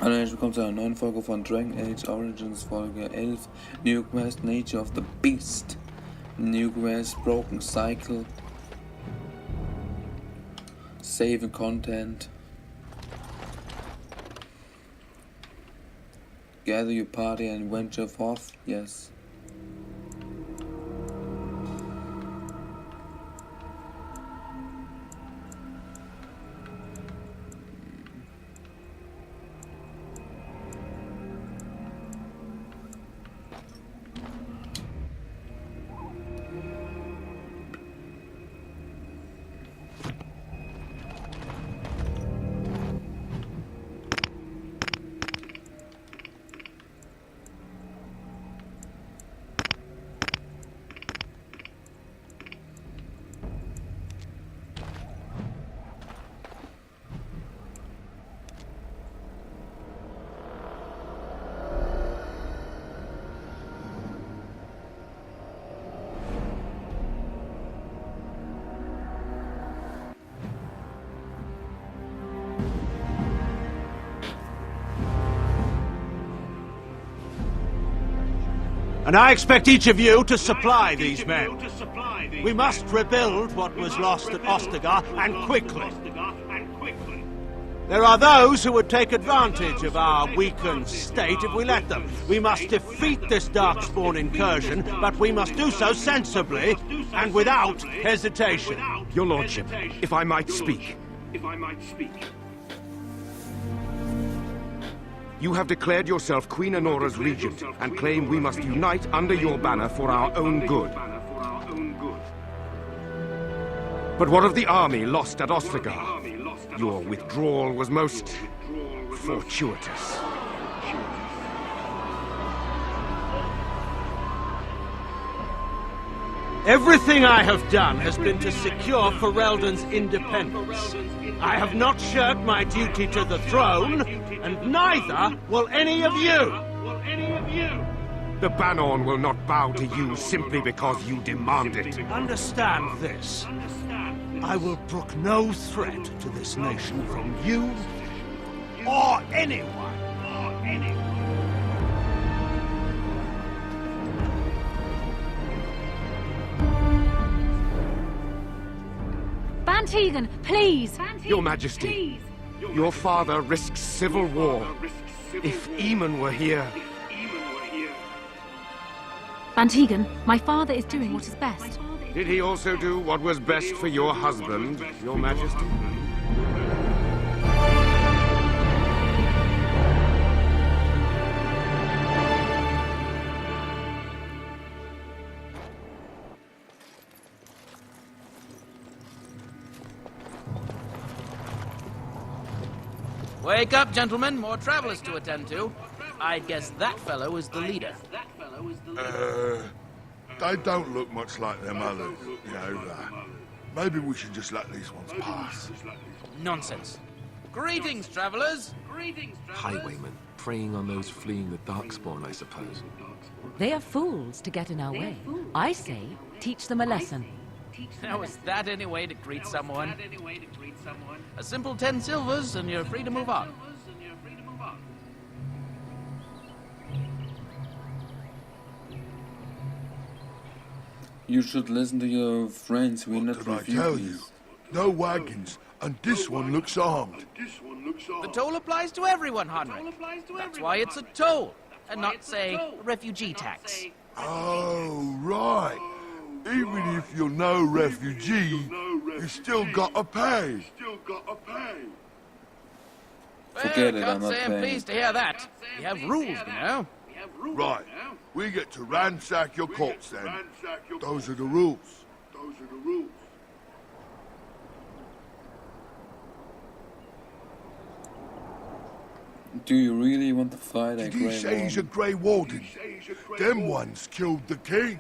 Hallo, herzlich willkommen zu einer neuen Folge von Dragon Age Origins, Folge 11. New Quest, Nature of the Beast. New Quest, Broken Cycle. Save and Content. Gather your party and venture forth. Yes. And I expect each of you to supply these men. We must rebuild what was lost at Ostagar, and quickly. There are those who would take advantage of our weakened state if we let them. We must defeat this Darkspawn incursion, but we must do so sensibly and without hesitation. Your Lordship, if I might speak. You have declared yourself Queen Honora's regent, and claim we must unite under your banner for our own good. But what of the army lost at Ostagar? Your withdrawal was most fortuitous. Everything I have done has been to secure Ferelden's independence. I have not shirked my duty to the throne, and neither will any of you. The Banorn will not bow to you simply because you demand it. Understand this. I will brook no threat to this nation from you or anyone. Tegan, please! Your Majesty, your father risks civil war. If Eamon were here... Van Tegan, my father is doing what is best. Did he also do what was best for your husband, Your Majesty? Wake up, gentlemen. More travelers to attend to. I guess that fellow is the leader. They don't look much like them others, you know. Maybe we should just let these ones pass. Nonsense. Greetings, travelers. Highwaymen, preying on those fleeing the Darkspawn, I suppose. They are fools to get in our way. I say, teach them a lesson. Now, is that any way to greet someone? A simple 10 silvers and you're free to move on. You should listen to your friends. We're not What did I tell you? refugees. No wagons, and this one looks armed. The toll applies to everyone, Honric. That's why it's a toll, and not, say, a refugee tax. Oh, right. Even if you're no refugee, you still gotta pay. Forget it, I'm Can't not say I'm paying. pleased to hear that. We have rules, you know. Right. We get to ransack your courts then. Those are the rules. Do you really want to fight a Did he Grey say he's a Warden? Grey Warden? Them ones killed the king.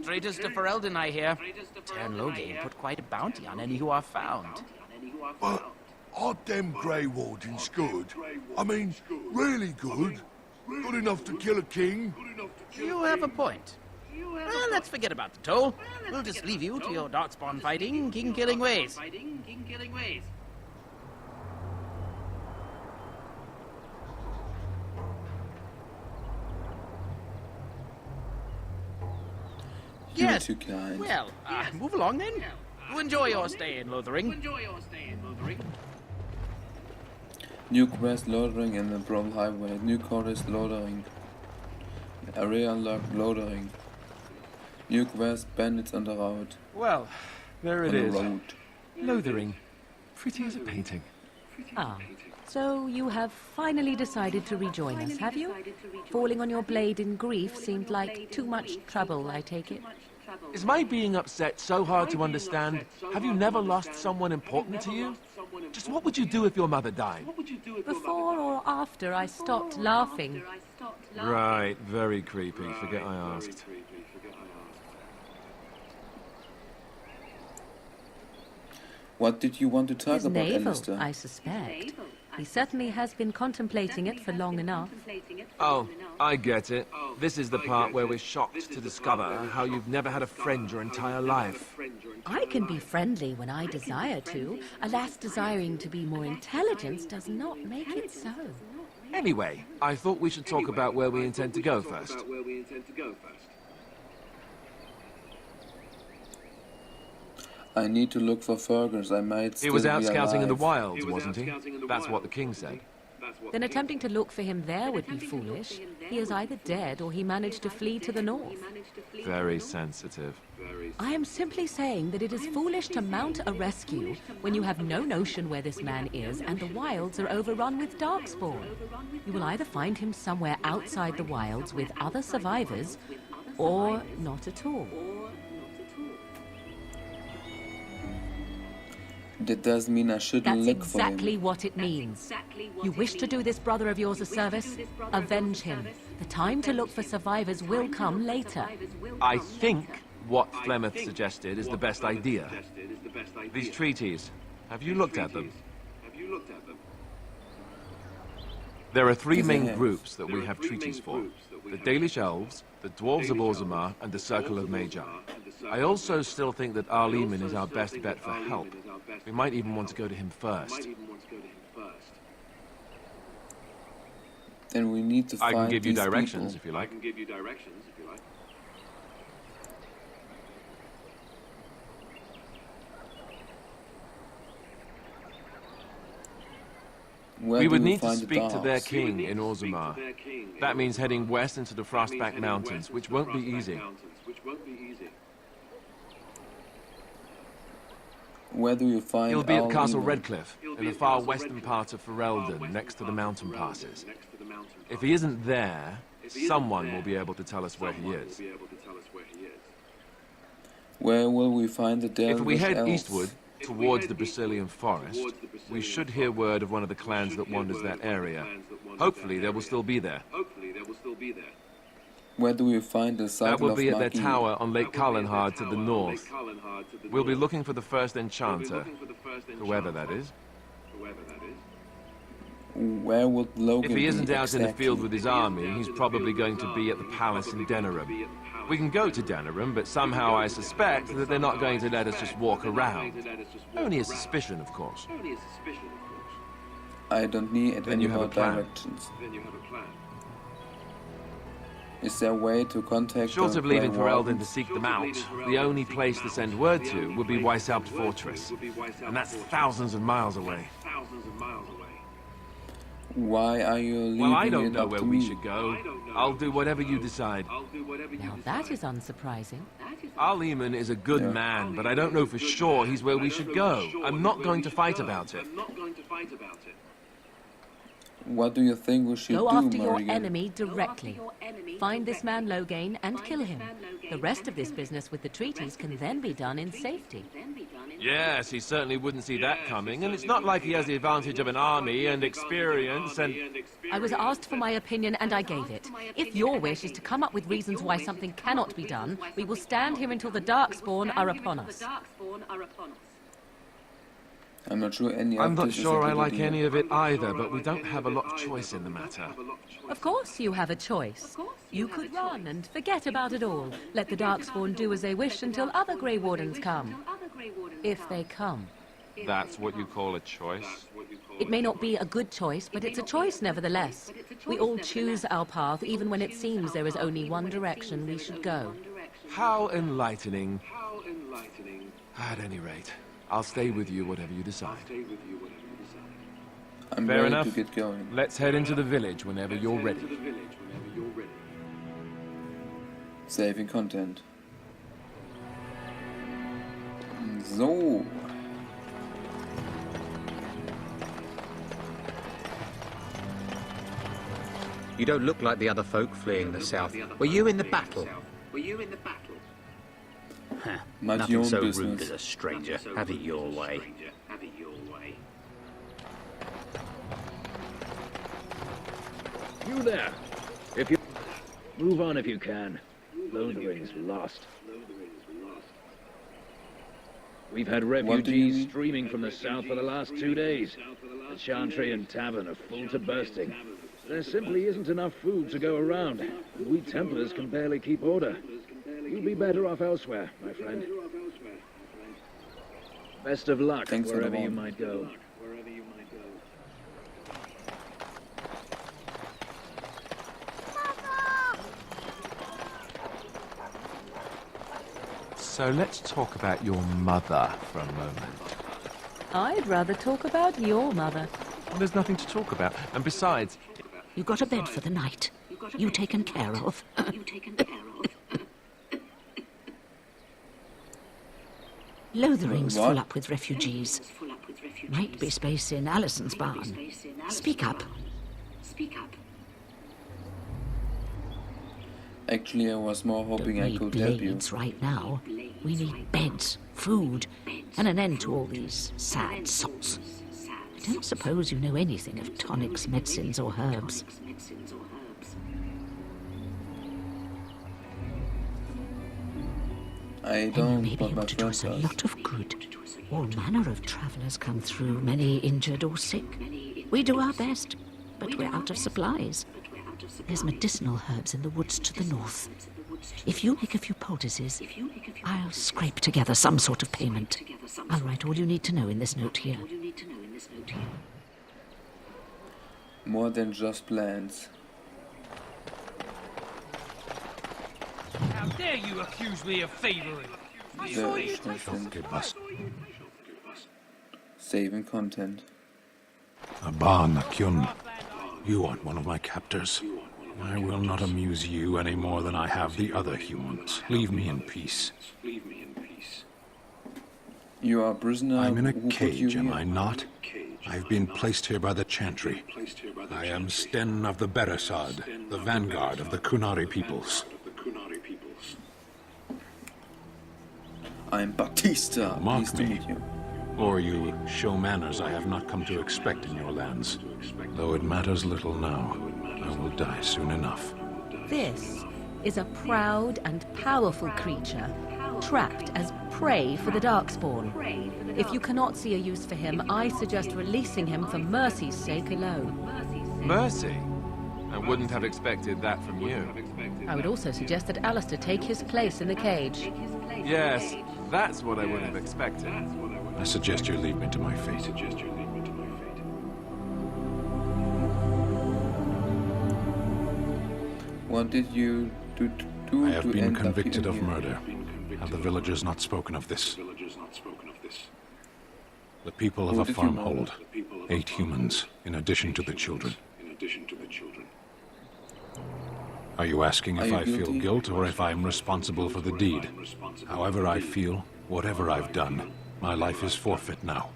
Traitors to Ferelden, I hear. Tern Loghain put quite a bounty on any who are found. But are them Grey Wardens good? I mean, really good? Good enough to kill a king? You have a point. Well, let's forget about the toll. We'll just leave you to your darkspawn fighting, king-killing ways. You were Yes. too kind. Well, move along then. You enjoy your stay in Lothering. New quest loading in the Brawl Highway. New quest loading. Area unlocked loading. New quest bandits on the road. Well, there it On the is. road. Lothering. Pretty as a painting. Ah, so you have finally decided to rejoin us, have you? Falling on your blade in grief seemed like too much trouble, I take it. Is my being upset so hard to understand? Have you never lost someone important to you? Just what would you do if your mother died? Before or after I stopped laughing? Right, very creepy. Forget I asked. What did you want to talk His about, navel, Alistair? I suspect. He certainly has been contemplating it for long enough. Oh, I get it. This is the part where we're shocked to discover how you've never had a friend your entire life. I can be friendly when I desire to. Alas, desiring to be more intelligent does not make it so. Anyway, I thought we should talk about where we intend to go first. I need to look for Fergus. I might He was still out be scouting in the alive. wilds, wasn't he? That's what the king said. Then attempting to look for him there would be foolish. He is either dead or he managed to flee to the north. Very sensitive. I am simply saying that it is foolish to mount a rescue when you have no notion where this man is and the wilds are overrun with darkspawn. You will either find him somewhere outside the wilds with other survivors, or not at all. That doesn't mean I shouldn't That's look for him. exactly what it means. You wish to do this brother of yours a service? Avenge him. The time to look for survivors will come later. I think what Flemeth suggested is the best idea. These treaties, have you looked at them? There are three Yes, I main have. groups that we have treaties for. The Dalish Elves, the Dwarves of Orzammar, and the Circle of Magi. I also still think that Alle is our best bet for help. We might even want to go to him first. Then we need to I find can give you these directions people. if you like. Where We do would need to find the speak to their dogs? king in Orzammar. That means heading west into the Frostback Mountains, which won't be easy. Where do you find He'll be at Alle Castle Eamon? Redcliffe, in the far western part of Ferelden, next to the mountain passes. If he isn't there, someone will be able to tell us where he is. Where will we find the If we Dalish head elves? eastward, towards the Brazilian forest, we should hear word of one of the clans that wanders that area. Hopefully they will still be there. Where do we find the That Cycle will of be at their Magi? tower on Lake Carlenhard to the north. We'll be looking for the first enchanter, whoever that is. Where would Logan If he be isn't out in the exactly? field with his army, he's probably going to be at the palace in Denerim. We can go to Denerim, but somehow I suspect that they're not going to let us just walk around. Only a suspicion, of course. I don't need Then any you have more a plan. directions. Is there a way to contact Short the of leaving Grey Ferelden Wardens? to seek them out, the only place to send word to would be Weishaupt Fortress. And that's thousands of miles away. Why are you leaving Well, I it don't know up where to we me? should go. I'll do whatever you decide. Now that is unsurprising. Alle is a good Yeah. man, but I don't know for sure he's where we should go. I'm not going to fight about it. What do you think we should Go do, after your Morrigan? enemy directly. Find this man Loghain and kill him. The rest of this business with the treaties can then be done in safety. Yes, he certainly wouldn't see that coming, and it's not like he has the advantage of an army and experience and... I was asked for my opinion and I gave it. If your wish is to come up with reasons why something cannot be done, we will stand here until the Darkspawn are upon us. I'm not sure any I'm of not this is a sure I good like idea. any of it either, but we don't have a lot of choice in the matter. Of course you have a choice. You could run and forget about it all. Let the Darkspawn do as they wish until other Grey Wardens come. If they come. That's what you call a choice? It may not be a good choice, but it's a choice nevertheless. We all choose our path, even when it seems there is only one direction we should go. How enlightening. At any rate, I'll stay with you whatever you decide. I'm Fair ready enough. to get going. Let's head into the village whenever you're ready. Saving content. So. You don't look like the other folk fleeing the south. Were you in the battle? Mind Nothing your own so rude business. as a stranger. Have it your way. You there. If you... Move on if you can. Lothering's lost. We've had refugees streaming from the south for the last 2 days. The Chantry and Tavern are full to bursting. There simply isn't enough food to go around. We Templars can barely keep order. You'll be better off elsewhere, my friend. Best of luck wherever you might go. So let's talk about your mother for a moment. I'd rather talk about your mother. Well, there's nothing to talk about. And besides... You got a bed for the night. You taken care of. Lothering's full up with refugees. Might be space in Allison's barn. Speak up. Actually, I was more hoping I could help you. Blades right now. We need beds, food, and an end to all these sad sots. I don't suppose you know anything of tonics, medicines, or herbs. I Then you don't, may be but able my to do friend us a does. lot of good. All manner of travellers come through, many injured or sick. We do our best, but we're out of supplies. There's medicinal herbs in the woods to the north. If you make a few poultices, I'll scrape together some sort of payment. I'll write all you need to know in this note here. More than just plans. How dare you accuse me of thievery? Saving content. Aban Kyun, you aren't one of my captors. I will not amuse you any more than I have the other humans. Leave me in peace. You are a prisoner. I'm in a Who put you cage, am here? I not? I've been placed here by the Chantry. I am Sten of the Beresad, the vanguard of the Kunari peoples. I'm Batista. Mock Pleased to me. meet you. Or you show manners I have not come to expect in your lands. Though it matters little now, I will die soon enough. This is a proud and powerful creature, trapped as prey for the Darkspawn. If you cannot see a use for him, I suggest releasing him for mercy's sake alone. Mercy? I wouldn't have expected that from you. I would also suggest that Alistair take his place in the cage. Yes, that's what I would have expected. I suggest you leave me to my fate. What did you do I have to been end up convicted of here? murder. Have the villagers not spoken of this? The people of Who a did you farm murder? hold 8 humans, in addition to the children. Are you asking if Are you I feel guilty? guilt or if I am responsible for the deed? However I feel, whatever I've done, my life is forfeit now.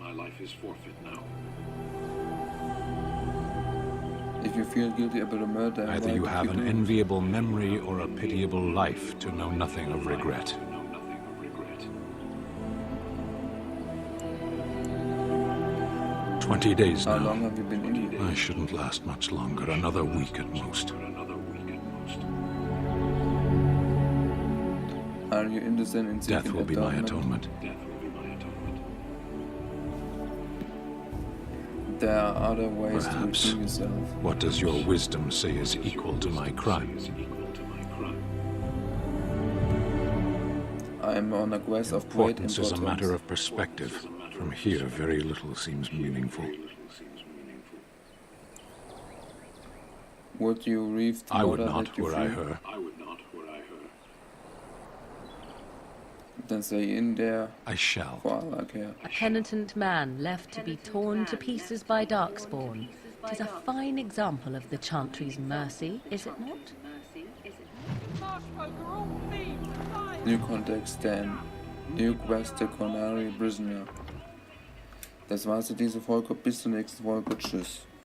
If you feel guilty about a murder, Either why you did have an do it? enviable memory or a pitiable life to know nothing of regret. "20 days How now. long have you been in here? I shouldn't last much longer, another week at most. Are you innocent in Death seeking will be my atonement? atonement. There are other ways Perhaps. to redeem yourself. What does your wisdom say is equal to my crime? I am on a quest of great Importance is a matter of perspective. From here, very little seems meaningful. Would you reave the I would order not, that you were I feel? her. Then stay in there. I shall. For all I care. A penitent man left to be torn to pieces by Darkspawn. 'Tis a fine example of the Chantry's mercy, is it not? New Context Dan. New Quest der Conari Prisoner. Das war's für diese Folge. Bis zur nächsten Folge. Tschüss.